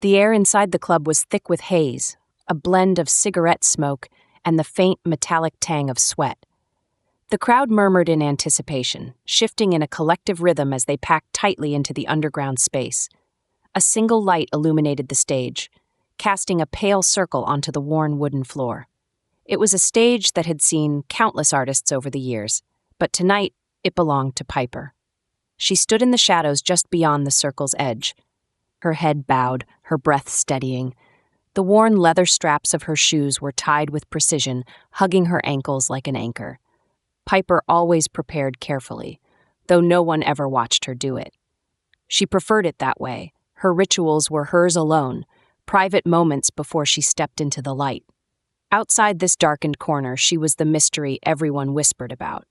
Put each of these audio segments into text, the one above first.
The air inside the club was thick with haze, a blend of cigarette smoke and the faint metallic tang of sweat. The crowd murmured in anticipation, shifting in a collective rhythm as they packed tightly into the underground space. A single light illuminated the stage, casting a pale circle onto the worn wooden floor. It was a stage that had seen countless artists over the years, but tonight it belonged to Piper. She stood in the shadows just beyond the circle's edge, her head bowed, her breath steadying. The worn leather straps of her shoes were tied with precision, hugging her ankles like an anchor. Piper always prepared carefully, though no one ever watched her do it. She preferred it that way. Her rituals were hers alone, private moments before she stepped into the light. Outside this darkened corner, she was the mystery everyone whispered about.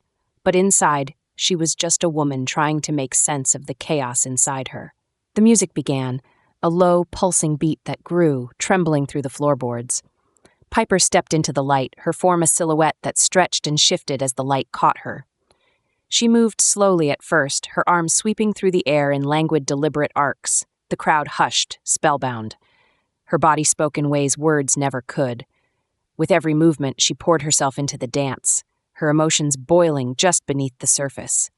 But inside, she was just a woman trying to make sense of the chaos inside her. The music began, a low, pulsing beat that grew, trembling through the floorboards. Piper stepped into the light, her form a silhouette that stretched and shifted as the light caught her. She moved slowly at first, her arms sweeping through the air in languid, deliberate arcs. The crowd hushed, spellbound. Her body spoke in ways words never could. With every movement, she poured herself into the dance, her emotions boiling just beneath the surface.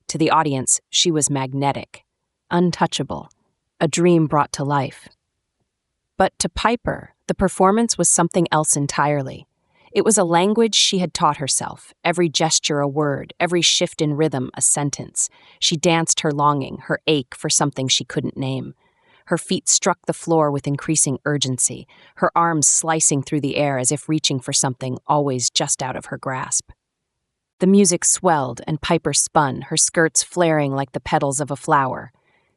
To the audience, she was magnetic, untouchable, a dream brought to life. But to Piper, the performance was something else entirely. It was a language she had taught herself, every gesture a word, every shift in rhythm a sentence. She danced her longing, her ache for something she couldn't name. Her feet struck the floor with increasing urgency, her arms slicing through the air as if reaching for something always just out of her grasp. The music swelled and Piper spun, her skirts flaring like the petals of a flower.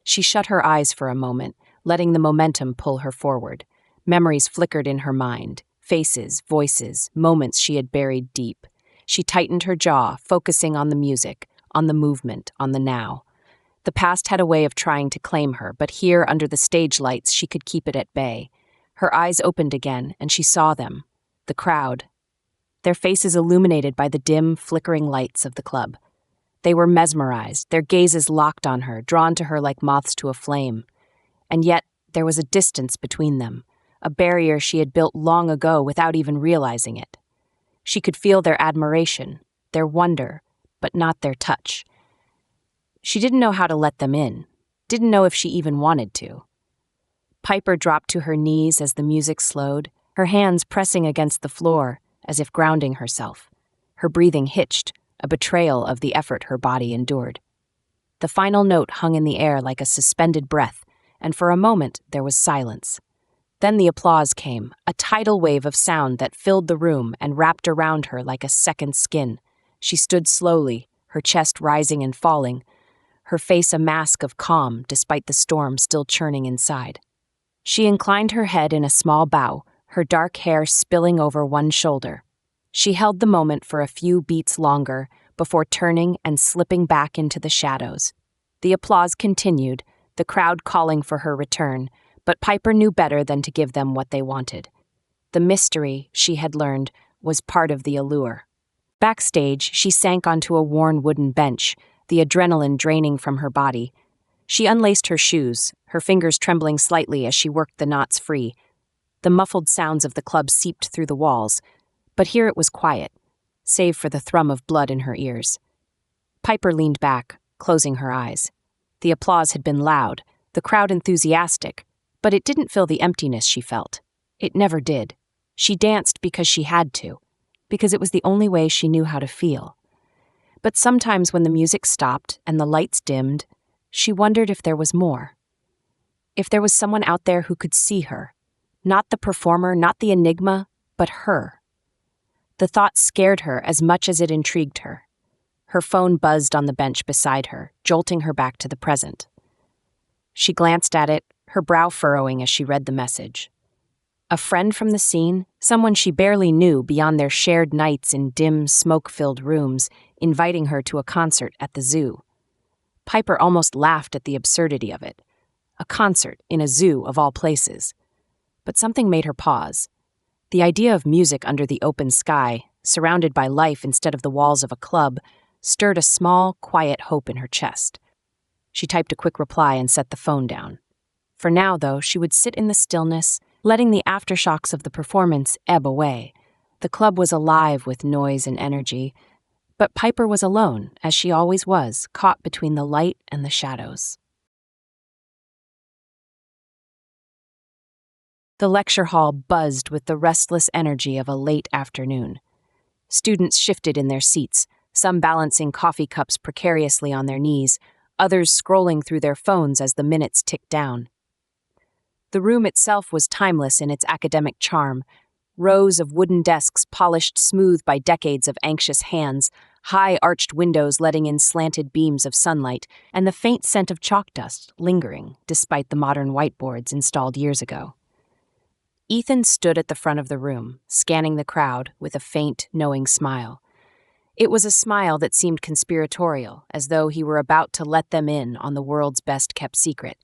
She shut her eyes for a moment, letting the momentum pull her forward. Memories flickered in her mind, faces, voices, moments she had buried deep. She tightened her jaw, focusing on the music, on the movement, on the now. The past had a way of trying to claim her, but here, under the stage lights, she could keep it at bay. Her eyes opened again, and she saw them, the crowd, their faces illuminated by the dim, flickering lights of the club. They were mesmerized, their gazes locked on her, drawn to her like moths to a flame. And yet, there was a distance between them, a barrier she had built long ago without even realizing it. She could feel their admiration, their wonder, but not their touch. She didn't know how to let them in, didn't know if she even wanted to. Piper dropped to her knees as the music slowed, her hands pressing against the floor as if grounding herself. Her breathing hitched, a betrayal of the effort her body endured. The final note hung in the air like a suspended breath, and for a moment there was silence. Then the applause came, a tidal wave of sound that filled the room and wrapped around her like a second skin. She stood slowly, her chest rising and falling, her face a mask of calm despite the storm still churning inside. She inclined her head in a small bow, her dark hair spilling over one shoulder. She held the moment for a few beats longer before turning and slipping back into the shadows. The applause continued, the crowd calling for her return, but Piper knew better than to give them what they wanted. The mystery, she had learned, was part of the allure. Backstage, she sank onto a worn wooden bench, the adrenaline draining from her body. She unlaced her shoes, her fingers trembling slightly as she worked the knots free. The muffled sounds of the club seeped through the walls, but here it was quiet, save for the thrum of blood in her ears. Piper leaned back, closing her eyes. The applause had been loud, the crowd enthusiastic, but it didn't fill the emptiness she felt. It never did. She danced because she had to, because it was the only way she knew how to feel. But sometimes when the music stopped and the lights dimmed, she wondered if there was more. If there was someone out there who could see her. Not the performer, not the enigma, but her. The thought scared her as much as it intrigued her. Her phone buzzed on the bench beside her, jolting her back to the present. She glanced at it, her brow furrowing as she read the message. A friend from the scene, someone she barely knew beyond their shared nights in dim, smoke-filled rooms, inviting her to a concert at the zoo. Piper almost laughed at the absurdity of it. A concert in a zoo of all places. But something made her pause. The idea of music under the open sky, surrounded by life instead of the walls of a club, stirred a small, quiet hope in her chest. She typed a quick reply and set the phone down. For now, though, she would sit in the stillness, letting the aftershocks of the performance ebb away. The club was alive with noise and energy, but Piper was alone, as she always was, caught between the light and the shadows. The lecture hall buzzed with the restless energy of a late afternoon. Students shifted in their seats, some balancing coffee cups precariously on their knees, others scrolling through their phones as the minutes ticked down. The room itself was timeless in its academic charm. Rows of wooden desks polished smooth by decades of anxious hands, high arched windows letting in slanted beams of sunlight, and the faint scent of chalk dust lingering despite the modern whiteboards installed years ago. Ethan stood at the front of the room, scanning the crowd with a faint, knowing smile. It was a smile that seemed conspiratorial, as though he were about to let them in on the world's best-kept secret.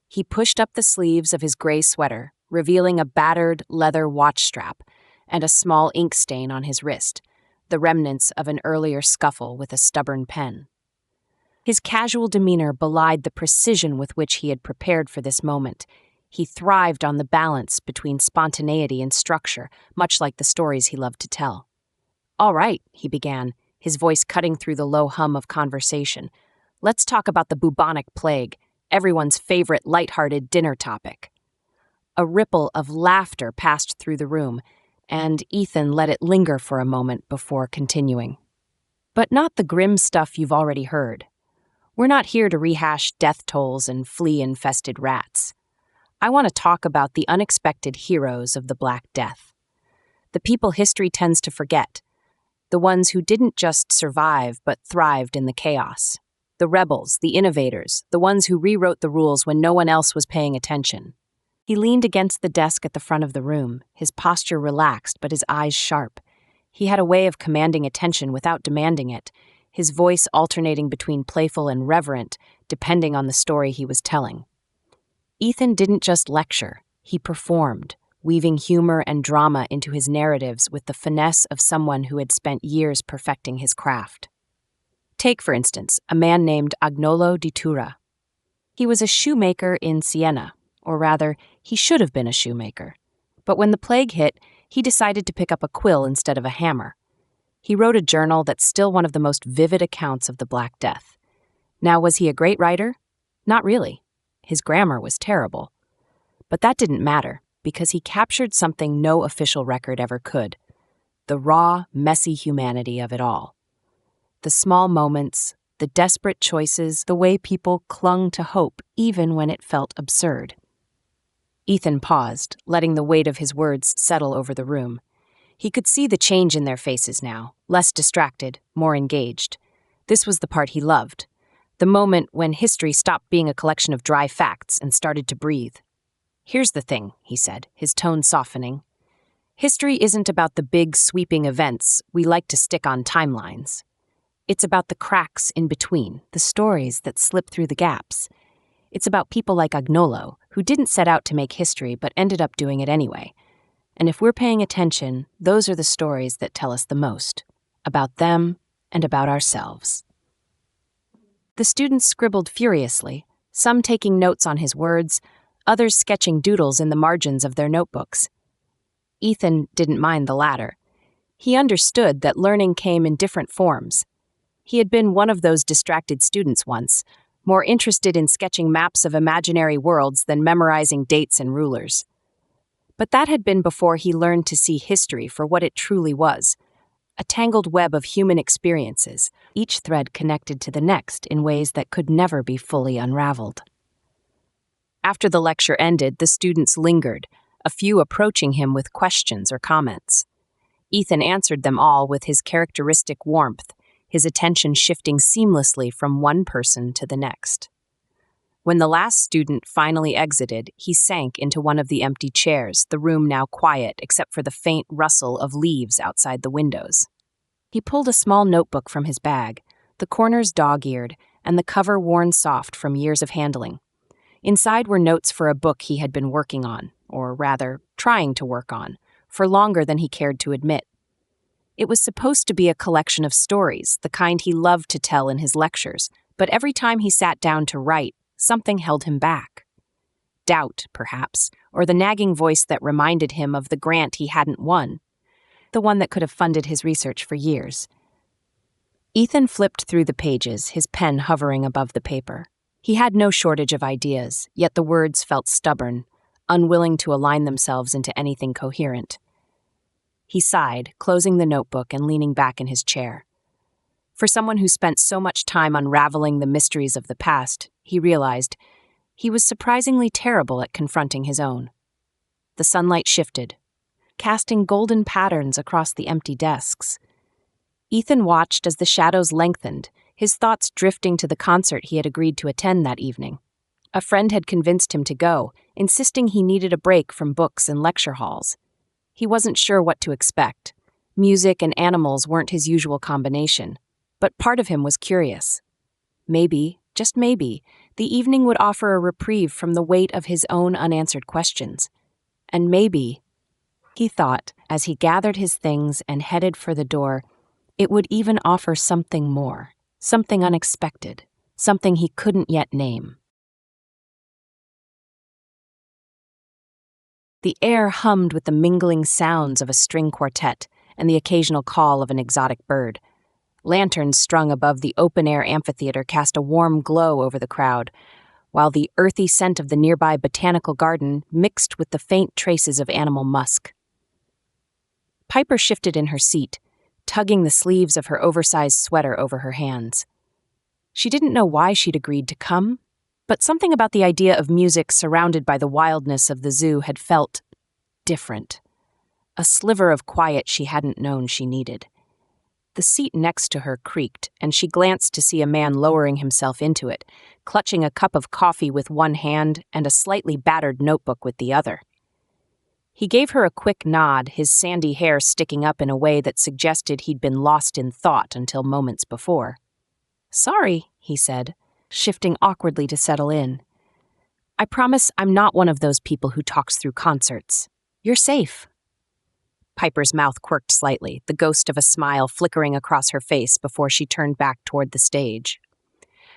He pushed up the sleeves of his gray sweater, revealing a battered leather watch strap and a small ink stain on his wrist, the remnants of an earlier scuffle with a stubborn pen. His casual demeanor belied the precision with which he had prepared for this moment. He thrived on the balance between spontaneity and structure, much like the stories he loved to tell. "All right," he began, his voice cutting through the low hum of conversation. "Let's talk about the bubonic plague, everyone's favorite lighthearted dinner topic." A ripple of laughter passed through the room, and Ethan let it linger for a moment before continuing. "But not the grim stuff you've already heard. We're not here to rehash death tolls and flea-infested rats. I want to talk about the unexpected heroes of the Black Death. The people history tends to forget. The ones who didn't just survive but thrived in the chaos. The rebels, the innovators, the ones who rewrote the rules when no one else was paying attention." He leaned against the desk at the front of the room, his posture relaxed but his eyes sharp. He had a way of commanding attention without demanding it, his voice alternating between playful and reverent, depending on the story he was telling. Ethan didn't just lecture, he performed, weaving humor and drama into his narratives with the finesse of someone who had spent years perfecting his craft. Take, for instance, a man named Agnolo di Tura. He was a shoemaker in Siena, or rather, he should have been a shoemaker. But when the plague hit, he decided to pick up a quill instead of a hammer. He wrote a journal that's still one of the most vivid accounts of the Black Death. Now, was he a great writer? Not really. His grammar was terrible. But that didn't matter, because he captured something no official record ever could: the raw, messy humanity of it all. The small moments, the desperate choices, the way people clung to hope even when it felt absurd. Ethan paused, letting the weight of his words settle over the room. He could see the change in their faces now, less distracted, more engaged. This was the part he loved, the moment when history stopped being a collection of dry facts and started to breathe. "Here's the thing," he said, his tone softening. "History isn't about the big, sweeping events we like to stick on timelines. It's about the cracks in between, the stories that slip through the gaps. It's about people like Agnolo, who didn't set out to make history but ended up doing it anyway. And if we're paying attention, those are the stories that tell us the most, about them and about ourselves." The students scribbled furiously, some taking notes on his words, others sketching doodles in the margins of their notebooks. Ethan didn't mind the latter. He understood that learning came in different forms. He had been one of those distracted students once, more interested in sketching maps of imaginary worlds than memorizing dates and rulers. But that had been before he learned to see history for what it truly was: a tangled web of human experiences, each thread connected to the next in ways that could never be fully unraveled. After the lecture ended, the students lingered, a few approaching him with questions or comments. Ethan answered them all with his characteristic warmth, his attention shifting seamlessly from one person to the next. When the last student finally exited, he sank into one of the empty chairs, the room now quiet except for the faint rustle of leaves outside the windows. He pulled a small notebook from his bag, the corners dog-eared, and the cover worn soft from years of handling. Inside were notes for a book he had been working on, or rather, trying to work on, for longer than he cared to admit. It was supposed to be a collection of stories, the kind he loved to tell in his lectures, but every time he sat down to write, something held him back. Doubt, perhaps, or the nagging voice that reminded him of the grant he hadn't won, the one that could have funded his research for years. Ethan flipped through the pages, his pen hovering above the paper. He had no shortage of ideas, yet the words felt stubborn, unwilling to align themselves into anything coherent. He sighed, closing the notebook and leaning back in his chair. For someone who spent so much time unraveling the mysteries of the past, he realized he was surprisingly terrible at confronting his own. The sunlight shifted, casting golden patterns across the empty desks. Ethan watched as the shadows lengthened, his thoughts drifting to the concert he had agreed to attend that evening. A friend had convinced him to go, insisting he needed a break from books and lecture halls. He wasn't sure what to expect. Music and animals weren't his usual combination, but part of him was curious. Maybe, just maybe, the evening would offer a reprieve from the weight of his own unanswered questions. And maybe, he thought, as he gathered his things and headed for the door, it would even offer something more, something unexpected, something he couldn't yet name. The air hummed with the mingling sounds of a string quartet and the occasional call of an exotic bird. Lanterns strung above the open-air amphitheater cast a warm glow over the crowd, while the earthy scent of the nearby botanical garden mixed with the faint traces of animal musk. Piper shifted in her seat, tugging the sleeves of her oversized sweater over her hands. She didn't know why she'd agreed to come, but something about the idea of music surrounded by the wildness of the zoo had felt different. A sliver of quiet she hadn't known she needed. The seat next to her creaked, and she glanced to see a man lowering himself into it, clutching a cup of coffee with one hand and a slightly battered notebook with the other. He gave her a quick nod, his sandy hair sticking up in a way that suggested he'd been lost in thought until moments before. "Sorry," he said, shifting awkwardly to settle in. "I promise I'm not one of those people who talks through concerts. You're safe." Piper's mouth quirked slightly, the ghost of a smile flickering across her face before she turned back toward the stage.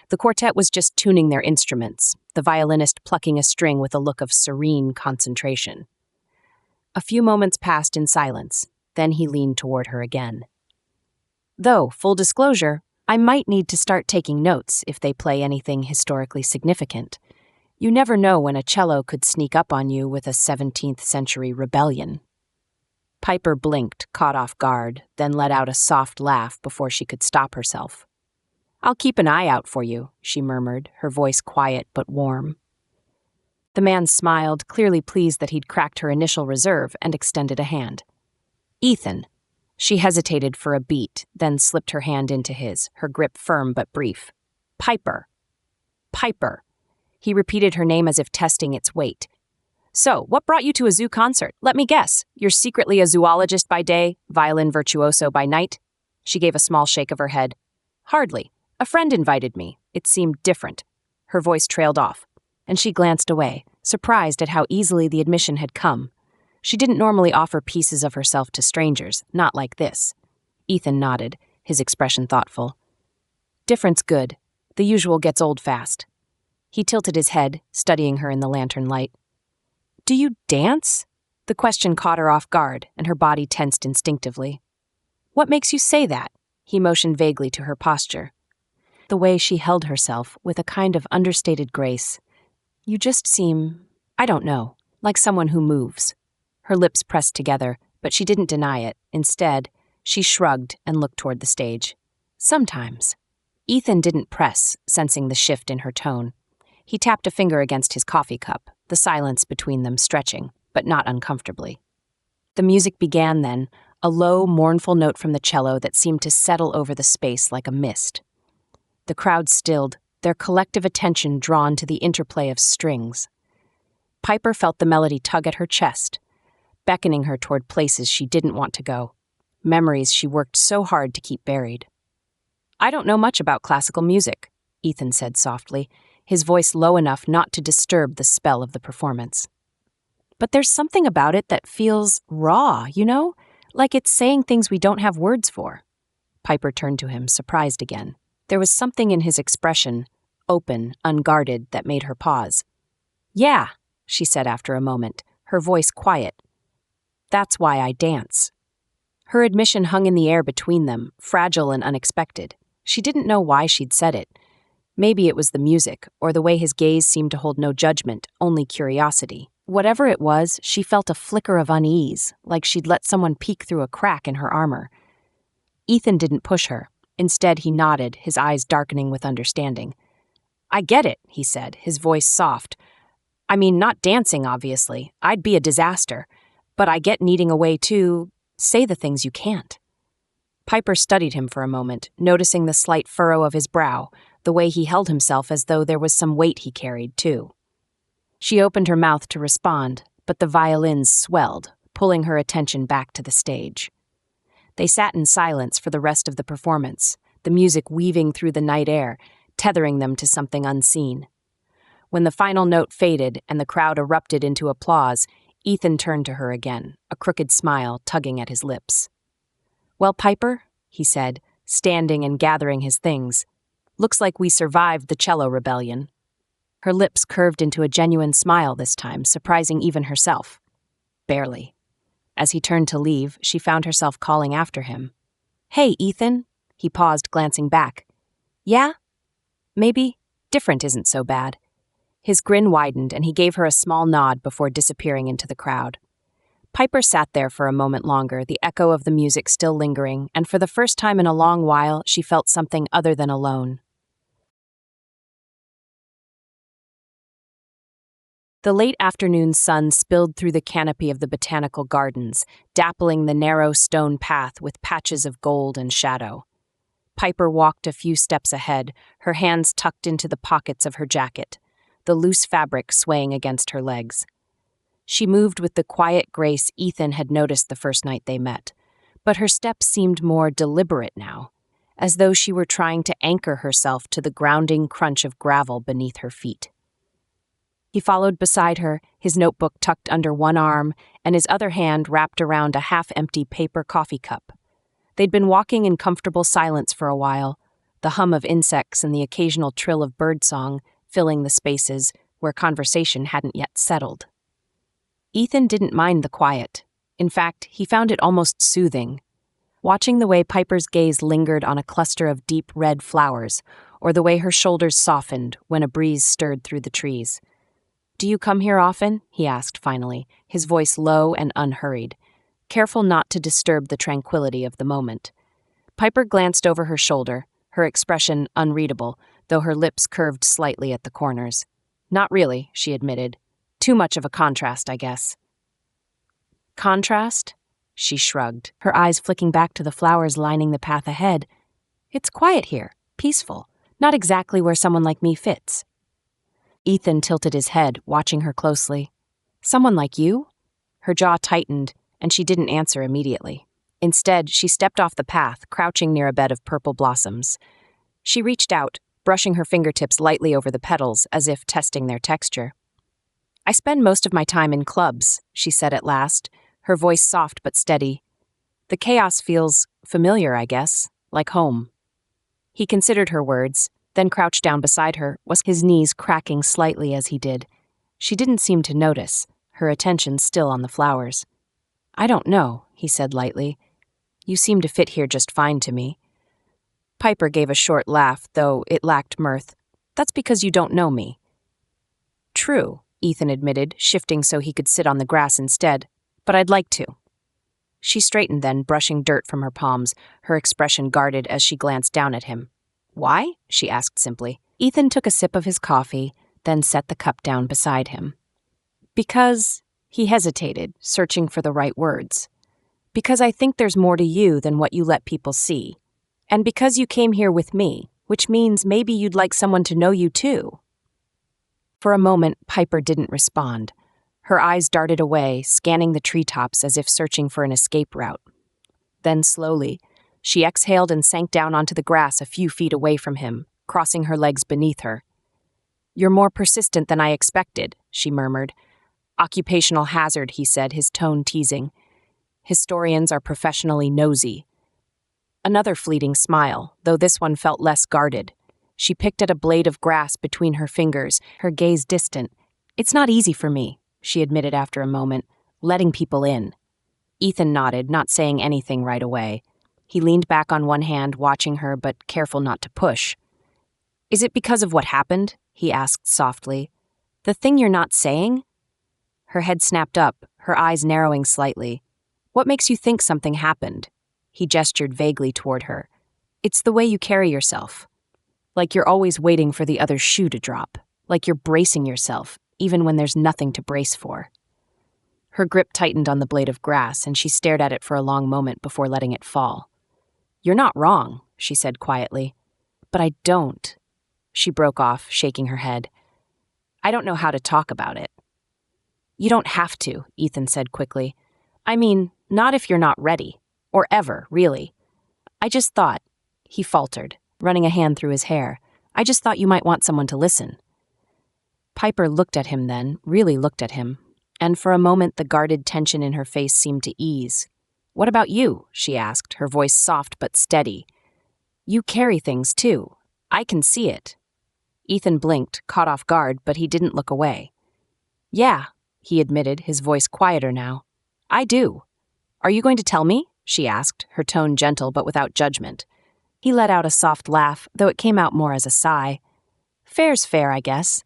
The quartet was just tuning their instruments, the violinist plucking a string with a look of serene concentration. A few moments passed in silence, then he leaned toward her again. "Though, full disclosure, I might need to start taking notes if they play anything historically significant. You never know when a cello could sneak up on you with a 17th century rebellion." Piper blinked, caught off guard, then let out a soft laugh before she could stop herself. "I'll keep an eye out for you," she murmured, her voice quiet but warm. The man smiled, clearly pleased that he'd cracked her initial reserve, and extended a hand. "Ethan." She hesitated for a beat, then slipped her hand into his, her grip firm but brief. "Piper." "Piper." He repeated her name as if testing its weight. "So, what brought you to a zoo concert? Let me guess. You're secretly a zoologist by day, violin virtuoso by night?" She gave a small shake of her head. "Hardly. A friend invited me. It seemed different." Her voice trailed off, and she glanced away, surprised at how easily the admission had come. She didn't normally offer pieces of herself to strangers, not like this. Ethan nodded, his expression thoughtful. "Different's good. The usual gets old fast." He tilted his head, studying her in the lantern light. "Do you dance?" The question caught her off guard, and her body tensed instinctively. "What makes you say that?" He motioned vaguely to her posture. The way she held herself, with a kind of understated grace. "You just seem, I don't know, like someone who moves." Her lips pressed together, but she didn't deny it. Instead, she shrugged and looked toward the stage. "Sometimes." Ethan didn't press, sensing the shift in her tone. He tapped a finger against his coffee cup, the silence between them stretching, but not uncomfortably. The music began then, a low, mournful note from the cello that seemed to settle over the space like a mist. The crowd stilled, their collective attention drawn to the interplay of strings. Piper felt the melody tug at her chest, beckoning her toward places she didn't want to go, memories she worked so hard to keep buried. "I don't know much about classical music," Ethan said softly, his voice low enough not to disturb the spell of the performance. "But there's something about it that feels raw, you know? Like it's saying things we don't have words for." Piper turned to him, surprised again. There was something in his expression, open, unguarded, that made her pause. "Yeah," she said after a moment, her voice quiet. That's why I dance. Her admission hung in the air between them, fragile and unexpected. She didn't know why she'd said it. Maybe it was the music, or the way his gaze seemed to hold no judgment, only curiosity. Whatever it was, she felt a flicker of unease, like she'd let someone peek through a crack in her armor. Ethan didn't push her. Instead, he nodded, his eyes darkening with understanding. I get it, he said, his voice soft. I mean, not dancing, obviously. I'd be a disaster. But I get needing a way to say the things you can't. Piper studied him for a moment, noticing the slight furrow of his brow, the way he held himself as though there was some weight he carried, too. She opened her mouth to respond, but the violins swelled, pulling her attention back to the stage. They sat in silence for the rest of the performance, the music weaving through the night air, tethering them to something unseen. When the final note faded and the crowd erupted into applause, Ethan turned to her again, a crooked smile tugging at his lips. Well, Piper, he said, standing and gathering his things, looks like we survived the cello rebellion. Her lips curved into a genuine smile this time, surprising even herself. Barely. As he turned to leave, she found herself calling after him. Hey, Ethan. He paused, glancing back. Yeah? Maybe. Different isn't so bad. His grin widened, and he gave her a small nod before disappearing into the crowd. Piper sat there for a moment longer, the echo of the music still lingering, and for the first time in a long while, she felt something other than alone. The late afternoon sun spilled through the canopy of the botanical gardens, dappling the narrow stone path with patches of gold and shadow. Piper walked a few steps ahead, her hands tucked into the pockets of her jacket, the loose fabric swaying against her legs. She moved with the quiet grace Ethan had noticed the first night they met, but her steps seemed more deliberate now, as though she were trying to anchor herself to the grounding crunch of gravel beneath her feet. He followed beside her, his notebook tucked under one arm and his other hand wrapped around a half-empty paper coffee cup. They'd been walking in comfortable silence for a while, the hum of insects and the occasional trill of birdsong filling the spaces where conversation hadn't yet settled. Ethan didn't mind the quiet. In fact, he found it almost soothing. Watching the way Piper's gaze lingered on a cluster of deep red flowers, or the way her shoulders softened when a breeze stirred through the trees. Do you come here often? He asked finally, his voice low and unhurried, careful not to disturb the tranquility of the moment. Piper glanced over her shoulder, her expression unreadable, though her lips curved slightly at the corners. Not really, she admitted. Too much of a contrast, I guess. Contrast? She shrugged, her eyes flicking back to the flowers lining the path ahead. It's quiet here, peaceful, not exactly where someone like me fits. Ethan tilted his head, watching her closely. Someone like you? Her jaw tightened, and she didn't answer immediately. Instead, she stepped off the path, crouching near a bed of purple blossoms. She reached out, brushing her fingertips lightly over the petals, as if testing their texture. I spend most of my time in clubs, she said at last, her voice soft but steady. The chaos feels familiar, I guess, like home. He considered her words, then crouched down beside her, his knees cracking slightly as he did. She didn't seem to notice, her attention still on the flowers. I don't know, he said lightly. You seem to fit here just fine to me. Piper gave a short laugh, though it lacked mirth. That's because you don't know me. True, Ethan admitted, shifting so he could sit on the grass instead, but I'd like to. She straightened then, brushing dirt from her palms, her expression guarded as she glanced down at him. Why? She asked simply. Ethan took a sip of his coffee, then set the cup down beside him. Because, he hesitated, searching for the right words. Because I think there's more to you than what you let people see. And because you came here with me, which means maybe you'd like someone to know you too. For a moment, Piper didn't respond. Her eyes darted away, scanning the treetops as if searching for an escape route. Then slowly, she exhaled and sank down onto the grass a few feet away from him, crossing her legs beneath her. You're more persistent than I expected, she murmured. Occupational hazard, he said, his tone teasing. Historians are professionally nosy. Another fleeting smile, though this one felt less guarded. She picked at a blade of grass between her fingers, her gaze distant. It's not easy for me, she admitted after a moment, letting people in. Ethan nodded, not saying anything right away. He leaned back on one hand, watching her, but careful not to push. Is it because of what happened? He asked softly. The thing you're not saying? Her head snapped up, her eyes narrowing slightly. What makes you think something happened? He gestured vaguely toward her. It's the way you carry yourself. Like you're always waiting for the other shoe to drop. Like you're bracing yourself, even when there's nothing to brace for. Her grip tightened on the blade of grass, and she stared at it for a long moment before letting it fall. You're not wrong, she said quietly. But I don't. She broke off, shaking her head. I don't know how to talk about it. You don't have to, Ethan said quickly. I mean, not if you're not ready. Or ever, really. I just thought, he faltered, running a hand through his hair. I just thought you might want someone to listen. Piper looked at him then, really looked at him, and for a moment the guarded tension in her face seemed to ease. What about you? She asked, her voice soft but steady. You carry things too. I can see it. Ethan blinked, caught off guard, but he didn't look away. Yeah, he admitted, his voice quieter now. I do. Are you going to tell me? She asked, her tone gentle but without judgment. He let out a soft laugh, though it came out more as a sigh. Fair's fair, I guess.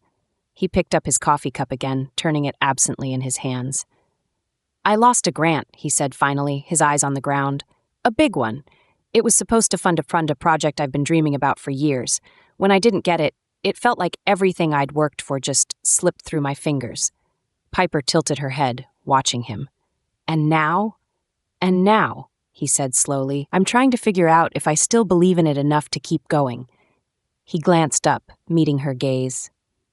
He picked up his coffee cup again, turning it absently in his hands. I lost a grant, he said finally, his eyes on the ground. A big one. It was supposed to fund a project I've been dreaming about for years. When I didn't get it, it felt like everything I'd worked for just slipped through my fingers. Piper tilted her head, watching him. And now, he said slowly, I'm trying to figure out if I still believe in it enough to keep going. He glanced up, meeting her gaze.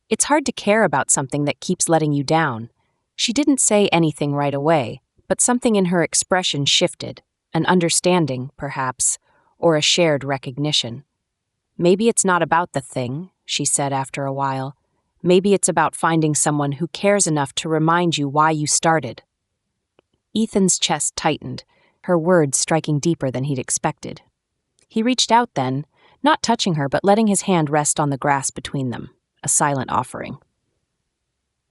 It's hard to care about something that keeps letting you down. She didn't say anything right away, but something in her expression shifted, an understanding, perhaps, or a shared recognition. Maybe it's not about the thing, she said after a while. Maybe it's about finding someone who cares enough to remind you why you started. Ethan's chest tightened, her words striking deeper than he'd expected. He reached out then, not touching her but letting his hand rest on the grass between them, a silent offering.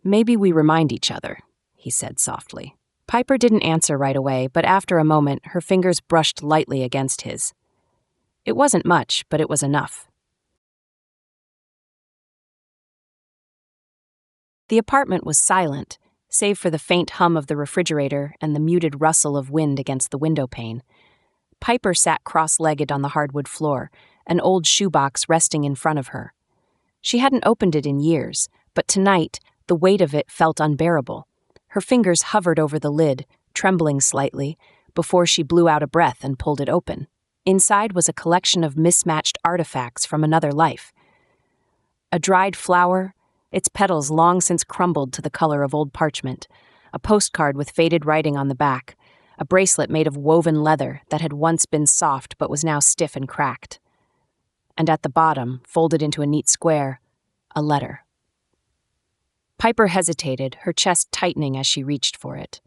Maybe we remind each other, he said softly. Piper didn't answer right away, but after a moment, her fingers brushed lightly against his. It wasn't much, but it was enough. The apartment was silent, save for the faint hum of the refrigerator and the muted rustle of wind against the window pane. Piper sat cross-legged on the hardwood floor, an old shoebox resting in front of her. She hadn't opened it in years, but tonight, the weight of it felt unbearable. Her fingers hovered over the lid, trembling slightly, before she blew out a breath and pulled it open. Inside was a collection of mismatched artifacts from another life. A dried flower, its petals long since crumbled to the color of old parchment, a postcard with faded writing on the back, a bracelet made of woven leather that had once been soft but was now stiff and cracked. And at the bottom, folded into a neat square, a letter. Piper hesitated, her chest tightening as she reached for it.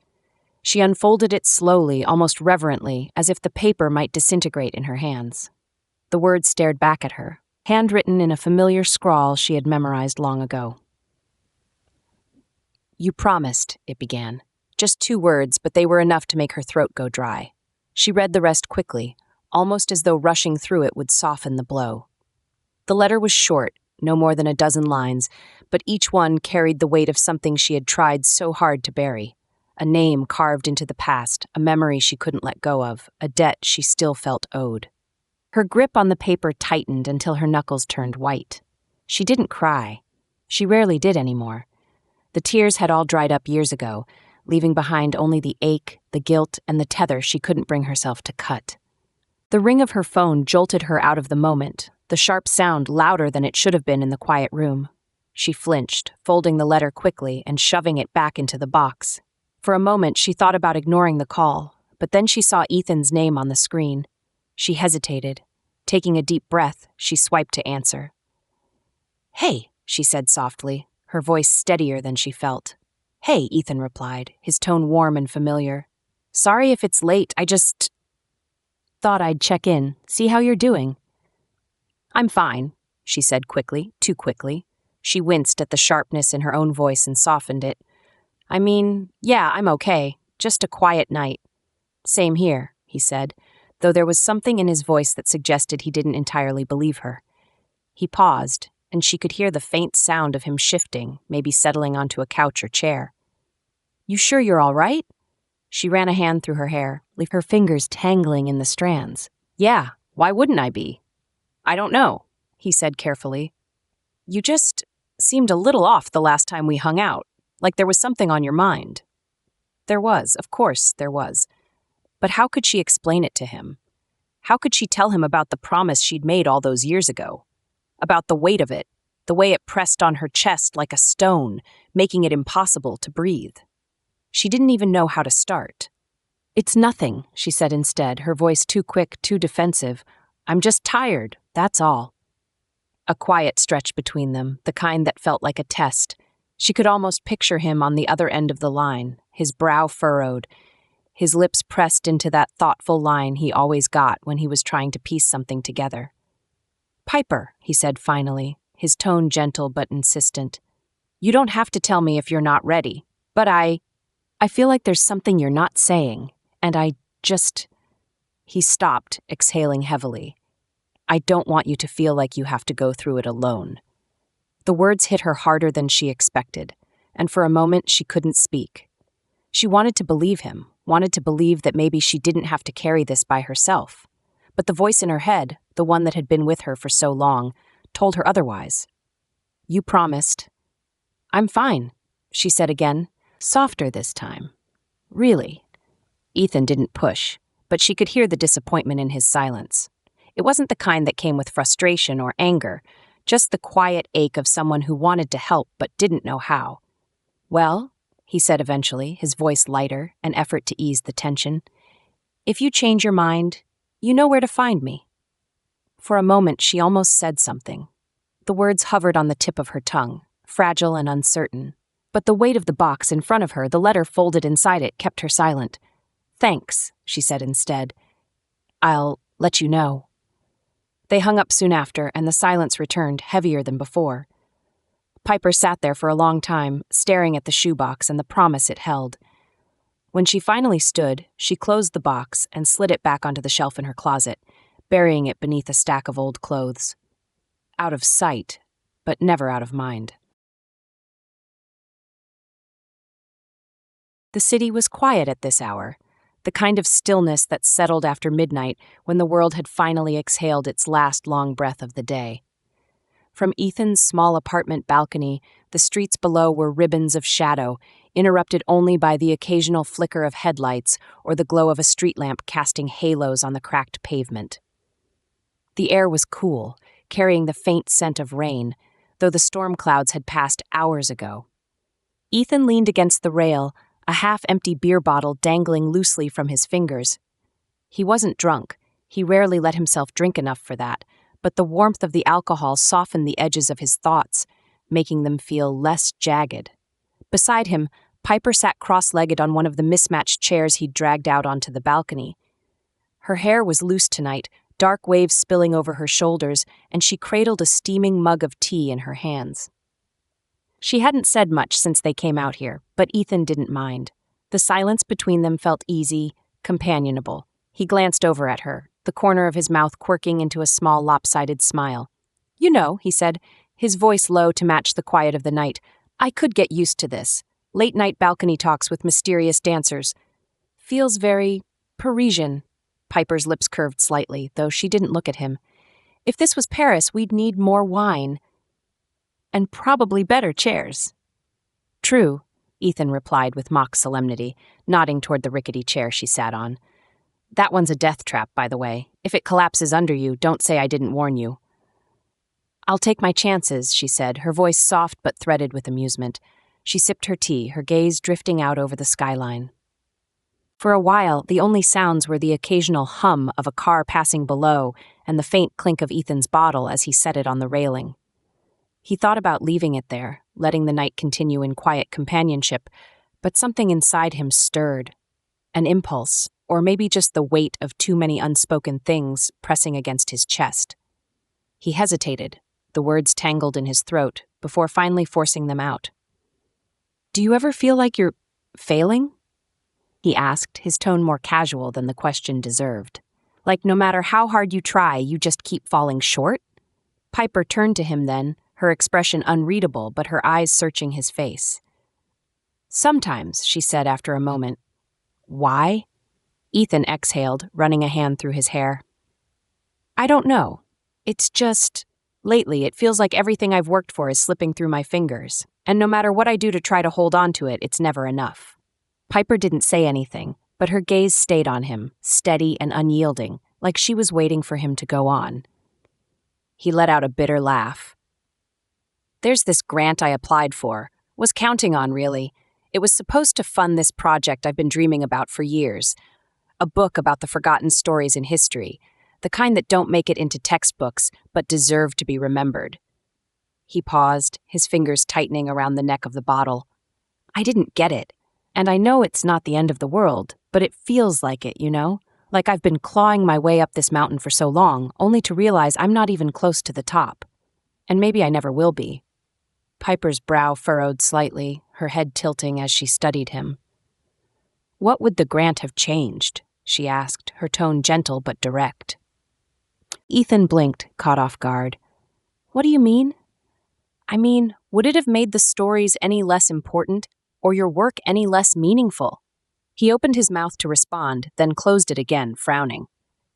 She unfolded it slowly, almost reverently, as if the paper might disintegrate in her hands. The words stared back at her, handwritten in a familiar scrawl she had memorized long ago. You promised, it began. Just 2 words, but they were enough to make her throat go dry. She read the rest quickly, almost as though rushing through it would soften the blow. The letter was short, no more than a dozen lines, but each one carried the weight of something she had tried so hard to bury. A name carved into the past, a memory she couldn't let go of, a debt she still felt owed. Her grip on the paper tightened until her knuckles turned white. She didn't cry. She rarely did anymore. The tears had all dried up years ago, leaving behind only the ache, the guilt, and the tether she couldn't bring herself to cut. The ring of her phone jolted her out of the moment, the sharp sound louder than it should have been in the quiet room. She flinched, folding the letter quickly and shoving it back into the box. For a moment, she thought about ignoring the call, but then she saw Ethan's name on the screen. She hesitated. Taking a deep breath, she swiped to answer. Hey, she said softly, her voice steadier than she felt. Hey, Ethan replied, his tone warm and familiar. Sorry if it's late, I just thought I'd check in, see how you're doing. I'm fine, she said quickly, too quickly. She winced at the sharpness in her own voice and softened it. I mean, yeah, I'm okay. Just a quiet night. Same here, he said, though there was something in his voice that suggested he didn't entirely believe her. He paused, and she could hear the faint sound of him shifting, maybe settling onto a couch or chair. You sure you're all right? She ran a hand through her hair, her fingers tangling in the strands. Yeah, why wouldn't I be? I don't know, he said carefully. You just seemed a little off the last time we hung out, like there was something on your mind. There was, of course there was. But how could she explain it to him? How could she tell him about the promise she'd made all those years ago? About the weight of it, the way it pressed on her chest like a stone, making it impossible to breathe. She didn't even know how to start. It's nothing, she said instead, her voice too quick, too defensive. I'm just tired, that's all. A quiet stretched between them, the kind that felt like a test. She could almost picture him on the other end of the line, his brow furrowed, his lips pressed into that thoughtful line he always got when he was trying to piece something together. Piper, he said finally, his tone gentle but insistent. You don't have to tell me if you're not ready, but I feel like there's something you're not saying, and He stopped, exhaling heavily. I don't want you to feel like you have to go through it alone. The words hit her harder than she expected, and for a moment she couldn't speak. She wanted to believe him, wanted to believe that maybe she didn't have to carry this by herself. But the voice in her head, the one that had been with her for so long, told her otherwise. You promised. I'm fine, she said again, softer this time. Really? Ethan didn't push, but she could hear the disappointment in his silence. It wasn't the kind that came with frustration or anger, just the quiet ache of someone who wanted to help but didn't know how. Well, he said eventually, his voice lighter, an effort to ease the tension. If you change your mind, you know where to find me. For a moment, she almost said something. The words hovered on the tip of her tongue, fragile and uncertain. But the weight of the box in front of her, the letter folded inside it, kept her silent. Thanks, she said instead. I'll let you know. They hung up soon after, and the silence returned, heavier than before. Piper sat there for a long time, staring at the shoebox and the promise it held. When she finally stood, she closed the box and slid it back onto the shelf in her closet, burying it beneath a stack of old clothes. Out of sight, but never out of mind. The city was quiet at this hour, the kind of stillness that settled after midnight when the world had finally exhaled its last long breath of the day. From Ethan's small apartment balcony, the streets below were ribbons of shadow, interrupted only by the occasional flicker of headlights or the glow of a street lamp casting halos on the cracked pavement. The air was cool, carrying the faint scent of rain, though the storm clouds had passed hours ago. Ethan leaned against the rail, a half-empty beer bottle dangling loosely from his fingers. He wasn't drunk. He rarely let himself drink enough for that, but the warmth of the alcohol softened the edges of his thoughts, making them feel less jagged. Beside him, Piper sat cross-legged on one of the mismatched chairs he'd dragged out onto the balcony. Her hair was loose tonight, dark waves spilling over her shoulders, and she cradled a steaming mug of tea in her hands. She hadn't said much since they came out here, but Ethan didn't mind. The silence between them felt easy, companionable. He glanced over at her, the corner of his mouth quirking into a small lopsided smile. You know, he said, his voice low to match the quiet of the night, I could get used to this. Late-night balcony talks with mysterious dancers. Feels very Parisian. Piper's lips curved slightly, though she didn't look at him. If this was Paris, we'd need more wine. And probably better chairs. True, Ethan replied with mock solemnity, nodding toward the rickety chair she sat on. That one's a death trap, by the way. If it collapses under you, don't say I didn't warn you. I'll take my chances, she said, her voice soft but threaded with amusement. She sipped her tea, her gaze drifting out over the skyline. For a while, the only sounds were the occasional hum of a car passing below and the faint clink of Ethan's bottle as he set it on the railing. He thought about leaving it there, letting the night continue in quiet companionship, but something inside him stirred. An impulse, or maybe just the weight of too many unspoken things pressing against his chest. He hesitated, the words tangled in his throat, before finally forcing them out. "Do you ever feel like you're failing?" he asked, his tone more casual than the question deserved. "Like no matter how hard you try, you just keep falling short?" Piper turned to him then, her expression unreadable but her eyes searching his face. "Sometimes," she said after a moment. "Why?" Ethan exhaled, running a hand through his hair. "I don't know. It's just, lately it feels like everything I've worked for is slipping through my fingers, and no matter what I do to try to hold on to it, it's never enough." Piper didn't say anything, but her gaze stayed on him, steady and unyielding, like she was waiting for him to go on. He let out a bitter laugh. "There's this grant I applied for. Was counting on, really. It was supposed to fund this project I've been dreaming about for years. A book about the forgotten stories in history, the kind that don't make it into textbooks, but deserve to be remembered." He paused, his fingers tightening around the neck of the bottle. "I didn't get it. And I know it's not the end of the world, but it feels like it, you know? Like I've been clawing my way up this mountain for so long, only to realize I'm not even close to the top. And maybe I never will be." Piper's brow furrowed slightly, her head tilting as she studied him. "What would the grant have changed?" she asked, her tone gentle but direct. Ethan blinked, caught off guard. "What do you mean?" "I mean, would it have made the stories any less important, or your work any less meaningful?" He opened his mouth to respond, then closed it again, frowning.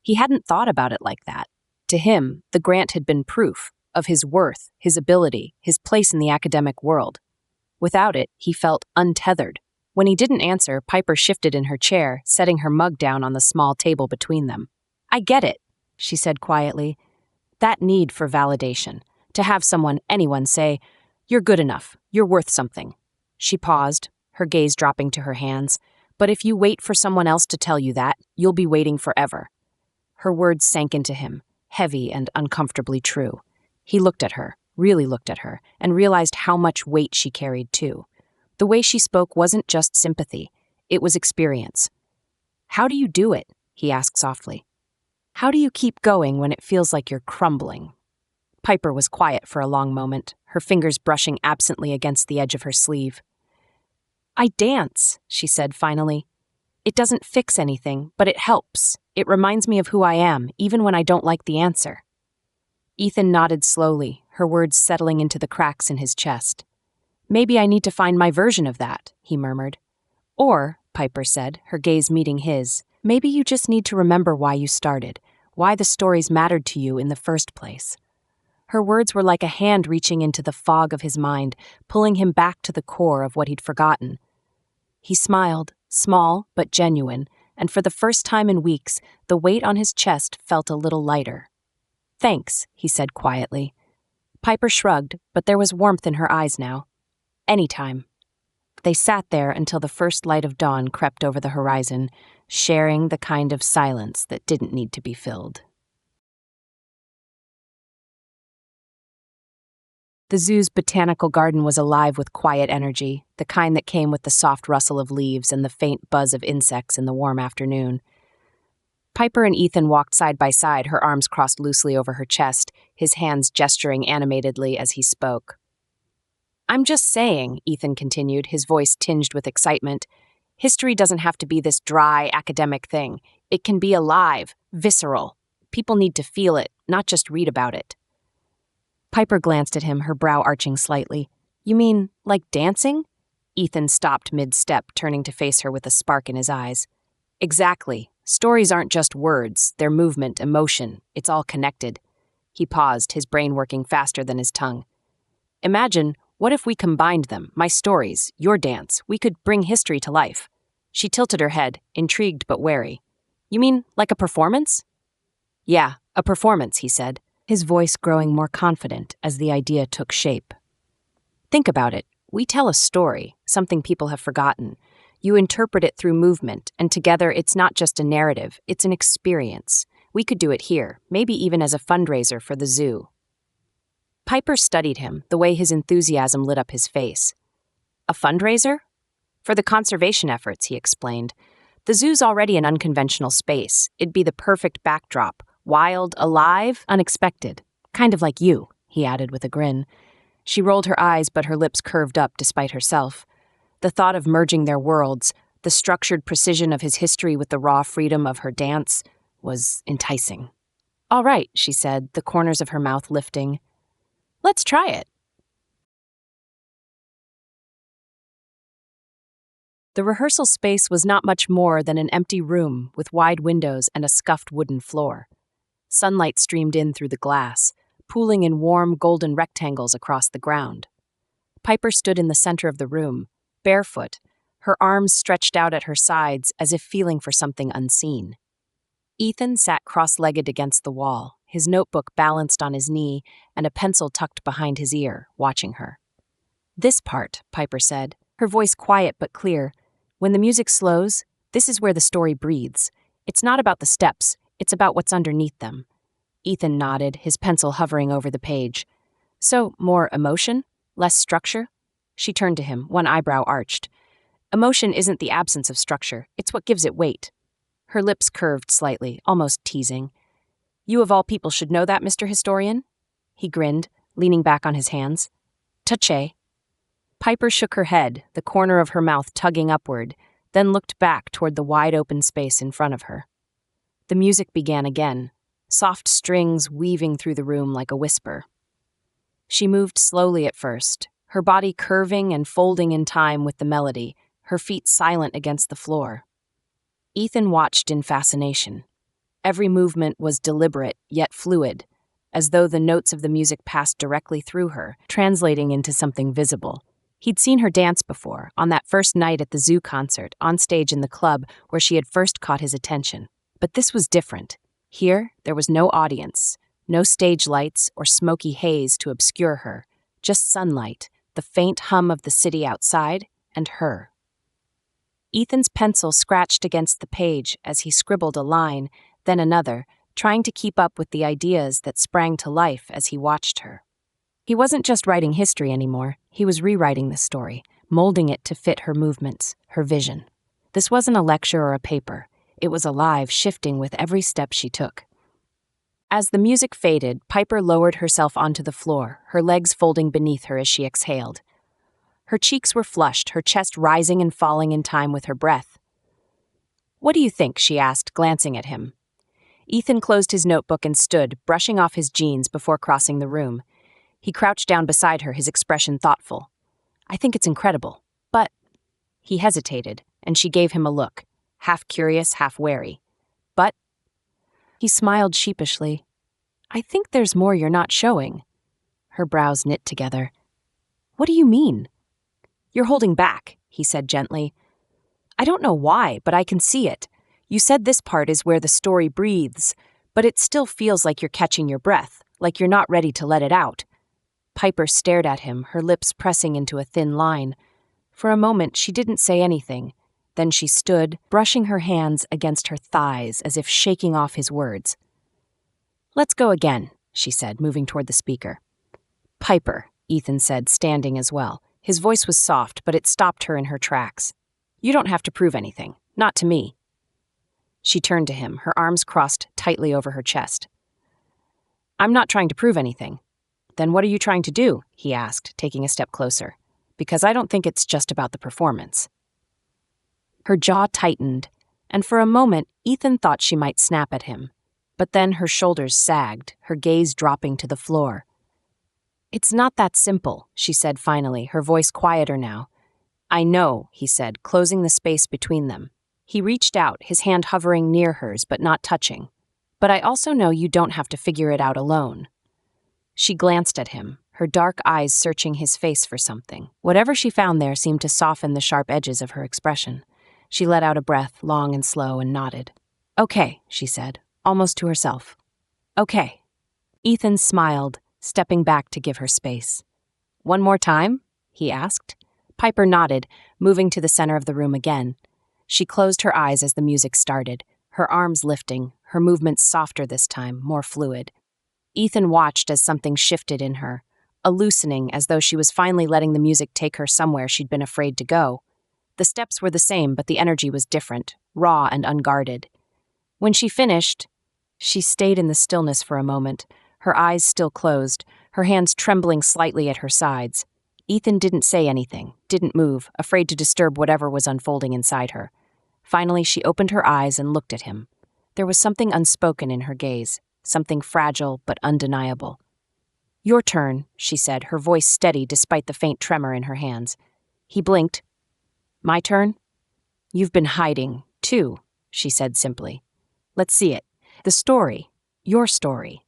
He hadn't thought about it like that. To him, the grant had been proof of his worth, his ability, his place in the academic world. Without it, he felt untethered. When he didn't answer, Piper shifted in her chair, setting her mug down on the small table between them. "I get it," she said quietly. "That need for validation. To have anyone say, 'You're good enough, you're worth something.'" She paused, her gaze dropping to her hands. "But if you wait for someone else to tell you that, you'll be waiting forever." Her words sank into him, heavy and uncomfortably true. He looked at her, really looked at her, and realized how much weight she carried too. The way she spoke wasn't just sympathy, it was experience. "How do you do it?" he asked softly. "How do you keep going when it feels like you're crumbling?" Piper was quiet for a long moment, her fingers brushing absently against the edge of her sleeve. "I dance," she said finally. "It doesn't fix anything, but it helps. It reminds me of who I am, even when I don't like the answer." Ethan nodded slowly, her words settling into the cracks in his chest. "Maybe I need to find my version of that," he murmured. "Or," Piper said, her gaze meeting his, "maybe you just need to remember why you started, why the stories mattered to you in the first place." Her words were like a hand reaching into the fog of his mind, pulling him back to the core of what he'd forgotten. He smiled, small but genuine, and for the first time in weeks, the weight on his chest felt a little lighter. "Thanks," he said quietly. Piper shrugged, but there was warmth in her eyes now. "Anytime." They sat there until the first light of dawn crept over the horizon, sharing the kind of silence that didn't need to be filled. The zoo's botanical garden was alive with quiet energy, the kind that came with the soft rustle of leaves and the faint buzz of insects in the warm afternoon. Piper and Ethan walked side by side, her arms crossed loosely over her chest, his hands gesturing animatedly as he spoke. "I'm just saying," Ethan continued, his voice tinged with excitement, "history doesn't have to be this dry, academic thing. It can be alive, visceral. People need to feel it, not just read about it." Piper glanced at him, her brow arching slightly. "You mean, like dancing?" Ethan stopped mid-step, turning to face her with a spark in his eyes. "Exactly. Stories aren't just words, they're movement, emotion. It's all connected." He paused, his brain working faster than his tongue. "Imagine, what if we combined them, my stories, your dance, we could bring history to life." She tilted her head, intrigued but wary. "You mean, like a performance?" "Yeah, a performance," he said, his voice growing more confident as the idea took shape. "Think about it. We tell a story, something people have forgotten. You interpret it through movement, and together it's not just a narrative, it's an experience. We could do it here, maybe even as a fundraiser for the zoo." Piper studied him, the way his enthusiasm lit up his face. "A fundraiser?" "For the conservation efforts," he explained. "The zoo's already an unconventional space. It'd be the perfect backdrop. Wild, alive, unexpected. Kind of like you," he added with a grin. She rolled her eyes, but her lips curved up despite herself. The thought of merging their worlds, the structured precision of his history with the raw freedom of her dance, was enticing. "All right," she said, the corners of her mouth lifting. "Let's try it." The rehearsal space was not much more than an empty room with wide windows and a scuffed wooden floor. Sunlight streamed in through the glass, pooling in warm golden rectangles across the ground. Piper stood in the center of the room, barefoot, her arms stretched out at her sides as if feeling for something unseen. Ethan sat cross-legged against the wall, his notebook balanced on his knee and a pencil tucked behind his ear, watching her. "This part," Piper said, her voice quiet but clear. "When the music slows, this is where the story breathes. It's not about the steps, it's about what's underneath them." Ethan nodded, his pencil hovering over the page. "So, more emotion? Less structure?" She turned to him, one eyebrow arched. "Emotion isn't the absence of structure, it's what gives it weight." Her lips curved slightly, almost teasing. "You of all people should know that, Mr. Historian?" He grinned, leaning back on his hands. "Touché." Piper shook her head, the corner of her mouth tugging upward, then looked back toward the wide-open space in front of her. The music began again, soft strings weaving through the room like a whisper. She moved slowly at first, her body curving and folding in time with the melody, her feet silent against the floor. Ethan watched in fascination. Every movement was deliberate, yet fluid, as though the notes of the music passed directly through her, translating into something visible. He'd seen her dance before, on that first night at the zoo concert, on stage in the club where she had first caught his attention. But this was different. Here, there was no audience, no stage lights or smoky haze to obscure her, just sunlight, the faint hum of the city outside, and her. Ethan's pencil scratched against the page as he scribbled a line, then another, trying to keep up with the ideas that sprang to life as he watched her. He wasn't just writing history anymore, he was rewriting the story, molding it to fit her movements, her vision. This wasn't a lecture or a paper. It was alive, shifting with every step she took. As the music faded, Piper lowered herself onto the floor, her legs folding beneath her as she exhaled. Her cheeks were flushed, her chest rising and falling in time with her breath. "What do you think?" she asked, glancing at him. Ethan closed his notebook and stood, brushing off his jeans before crossing the room. He crouched down beside her, his expression thoughtful. "I think it's incredible, but—" He hesitated, and she gave him a look, half curious, half wary. "But—" He smiled sheepishly. "I think there's more you're not showing." Her brows knit together. "What do you mean?" "You're holding back," he said gently. "I don't know why, but I can see it. You said this part is where the story breathes, but it still feels like you're catching your breath, like you're not ready to let it out." Piper stared at him, her lips pressing into a thin line. For a moment, she didn't say anything. Then she stood, brushing her hands against her thighs as if shaking off his words. "Let's go again," she said, moving toward the speaker. "Piper," Ethan said, standing as well. His voice was soft, but it stopped her in her tracks. "You don't have to prove anything. Not to me." She turned to him, her arms crossed tightly over her chest. "I'm not trying to prove anything." "Then what are you trying to do?" he asked, taking a step closer. "Because I don't think it's just about the performance." Her jaw tightened, and for a moment Ethan thought she might snap at him. But then her shoulders sagged, her gaze dropping to the floor. "It's not that simple," she said finally, her voice quieter now. "I know," he said, closing the space between them. He reached out, his hand hovering near hers but not touching. "But I also know you don't have to figure it out alone." She glanced at him, her dark eyes searching his face for something. Whatever she found there seemed to soften the sharp edges of her expression. She let out a breath, long and slow, and nodded. "Okay," she said, almost to herself. "Okay." Ethan smiled, stepping back to give her space. "One more time?" he asked. Piper nodded, moving to the center of the room again. She closed her eyes as the music started, her arms lifting, her movements softer this time, more fluid. Ethan watched as something shifted in her, a loosening as though she was finally letting the music take her somewhere she'd been afraid to go. The steps were the same, but the energy was different, raw and unguarded. When she finished, she stayed in the stillness for a moment, her eyes still closed, her hands trembling slightly at her sides. Ethan didn't say anything, didn't move, afraid to disturb whatever was unfolding inside her. Finally, she opened her eyes and looked at him. There was something unspoken in her gaze, something fragile but undeniable. "Your turn," she said, her voice steady despite the faint tremor in her hands. He blinked. "My turn?" "You've been hiding, too," she said simply. "Let's see it. The story. Your story."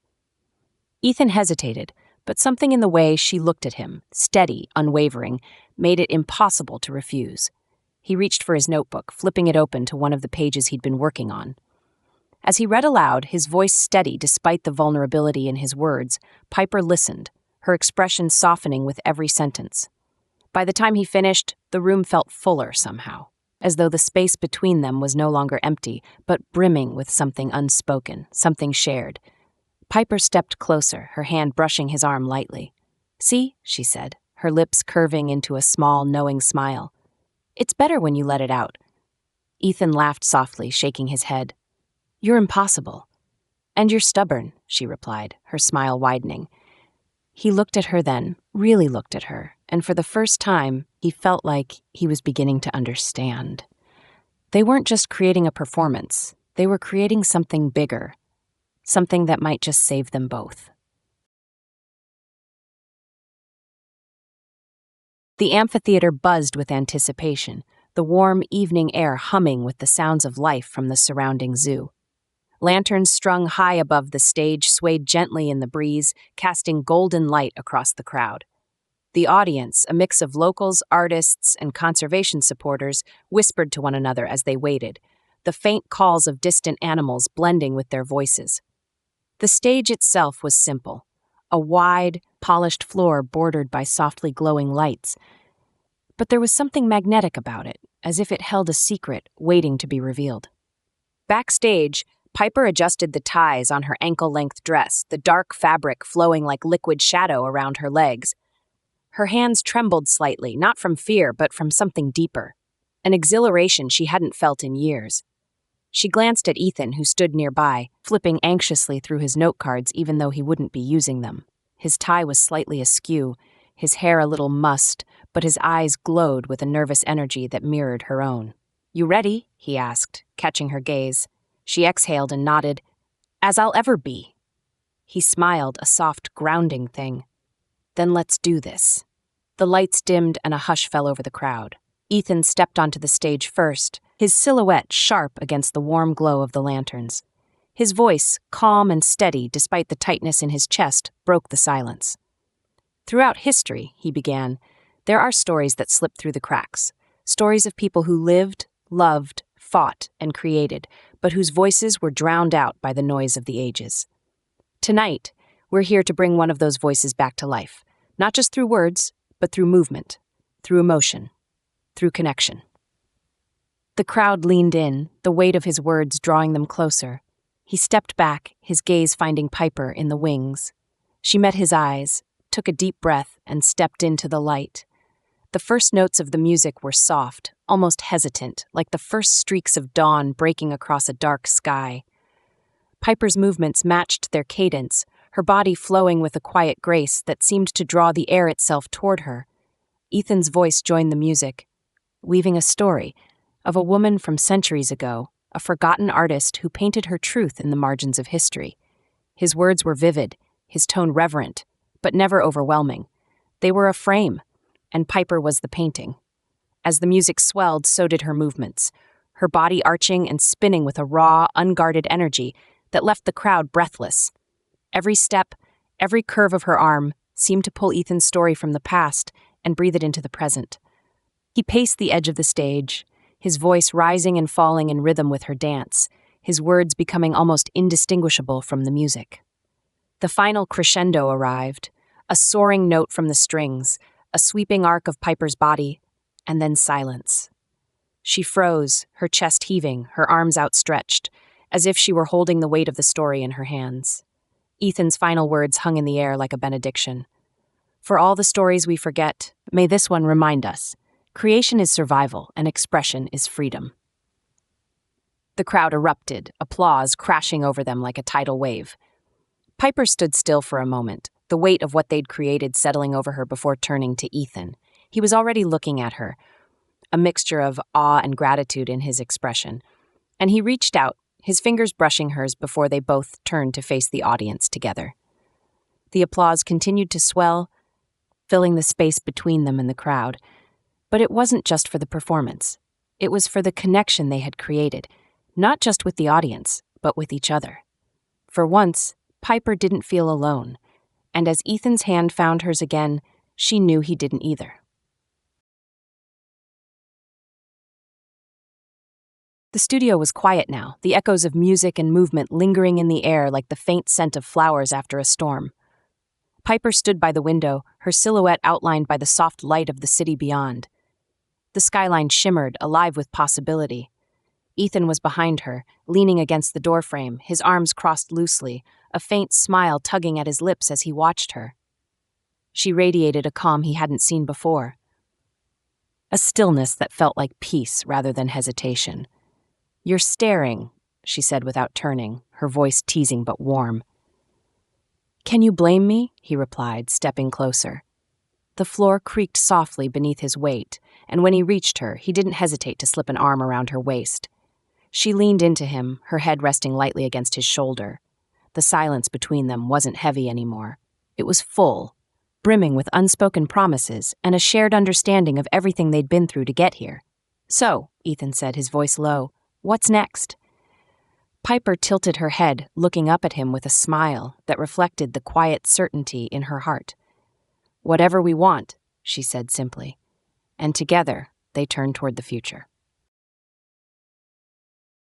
Ethan hesitated, but something in the way she looked at him, steady, unwavering, made it impossible to refuse. He reached for his notebook, flipping it open to one of the pages he'd been working on. As he read aloud, his voice steady despite the vulnerability in his words, Piper listened, her expression softening with every sentence. By the time he finished, the room felt fuller somehow, as though the space between them was no longer empty, but brimming with something unspoken, something shared. Piper stepped closer, her hand brushing his arm lightly. "See," she said, her lips curving into a small, knowing smile. "It's better when you let it out." Ethan laughed softly, shaking his head. "You're impossible." "And you're stubborn," she replied, her smile widening. He looked at her then, really looked at her, and for the first time, he felt like he was beginning to understand. They weren't just creating a performance, they were creating something bigger, something that might just save them both. The amphitheater buzzed with anticipation, the warm evening air humming with the sounds of life from the surrounding zoo. Lanterns strung high above the stage swayed gently in the breeze, casting golden light across the crowd. The audience, a mix of locals, artists, and conservation supporters, whispered to one another as they waited, the faint calls of distant animals blending with their voices. The stage itself was simple, a wide, polished floor bordered by softly glowing lights. But there was something magnetic about it, as if it held a secret waiting to be revealed. Backstage, Piper adjusted the ties on her ankle-length dress, the dark fabric flowing like liquid shadow around her legs. Her hands trembled slightly, not from fear, but from something deeper, an exhilaration she hadn't felt in years. She glanced at Ethan, who stood nearby, flipping anxiously through his note cards even though he wouldn't be using them. His tie was slightly askew, his hair a little mussed, but his eyes glowed with a nervous energy that mirrored her own. "You ready?" he asked, catching her gaze. She exhaled and nodded. "As I'll ever be." He smiled, a soft, grounding thing. "Then let's do this." The lights dimmed and a hush fell over the crowd. Ethan stepped onto the stage first, his silhouette sharp against the warm glow of the lanterns. His voice, calm and steady despite the tightness in his chest, broke the silence. "Throughout history," he began, "there are stories that slip through the cracks, stories of people who lived, loved, fought, and created, but whose voices were drowned out by the noise of the ages. Tonight, we're here to bring one of those voices back to life, not just through words, but through movement, through emotion, through connection." The crowd leaned in, the weight of his words drawing them closer. He stepped back, his gaze finding Piper in the wings. She met his eyes, took a deep breath, and stepped into the light. The first notes of the music were soft, almost hesitant, like the first streaks of dawn breaking across a dark sky. Piper's movements matched their cadence, her body flowing with a quiet grace that seemed to draw the air itself toward her. Ethan's voice joined the music, weaving a story of a woman from centuries ago, a forgotten artist who painted her truth in the margins of history. His words were vivid, his tone reverent, but never overwhelming. They were a frame, and Piper was the painting. As the music swelled, so did her movements, her body arching and spinning with a raw, unguarded energy that left the crowd breathless. Every step, every curve of her arm seemed to pull Ethan's story from the past and breathe it into the present. He paced the edge of the stage, his voice rising and falling in rhythm with her dance, his words becoming almost indistinguishable from the music. The final crescendo arrived, a soaring note from the strings, a sweeping arc of Piper's body, and then silence. She froze, her chest heaving, her arms outstretched, as if she were holding the weight of the story in her hands. Ethan's final words hung in the air like a benediction. "For all the stories we forget, may this one remind us. Creation is survival, and expression is freedom." The crowd erupted, applause crashing over them like a tidal wave. Piper stood still for a moment, the weight of what they'd created settling over her before turning to Ethan. He was already looking at her, a mixture of awe and gratitude in his expression. And he reached out, his fingers brushing hers before they both turned to face the audience together. The applause continued to swell, filling the space between them and the crowd. But it wasn't just for the performance. It was for the connection they had created, not just with the audience, but with each other. For once, Piper didn't feel alone, and as Ethan's hand found hers again, she knew he didn't either. The studio was quiet now, the echoes of music and movement lingering in the air like the faint scent of flowers after a storm. Piper stood by the window, her silhouette outlined by the soft light of the city beyond. The skyline shimmered, alive with possibility. Ethan was behind her, leaning against the doorframe, his arms crossed loosely, a faint smile tugging at his lips as he watched her. She radiated a calm he hadn't seen before. A stillness that felt like peace rather than hesitation. "You're staring," she said without turning, her voice teasing but warm. "Can you blame me?" he replied, stepping closer. The floor creaked softly beneath his weight, and when he reached her, he didn't hesitate to slip an arm around her waist. She leaned into him, her head resting lightly against his shoulder. The silence between them wasn't heavy anymore. It was full, brimming with unspoken promises and a shared understanding of everything they'd been through to get here. "So," Ethan said, his voice low, "what's next?" Piper tilted her head, looking up at him with a smile that reflected the quiet certainty in her heart. "Whatever we want," she said simply. And together, they turned toward the future.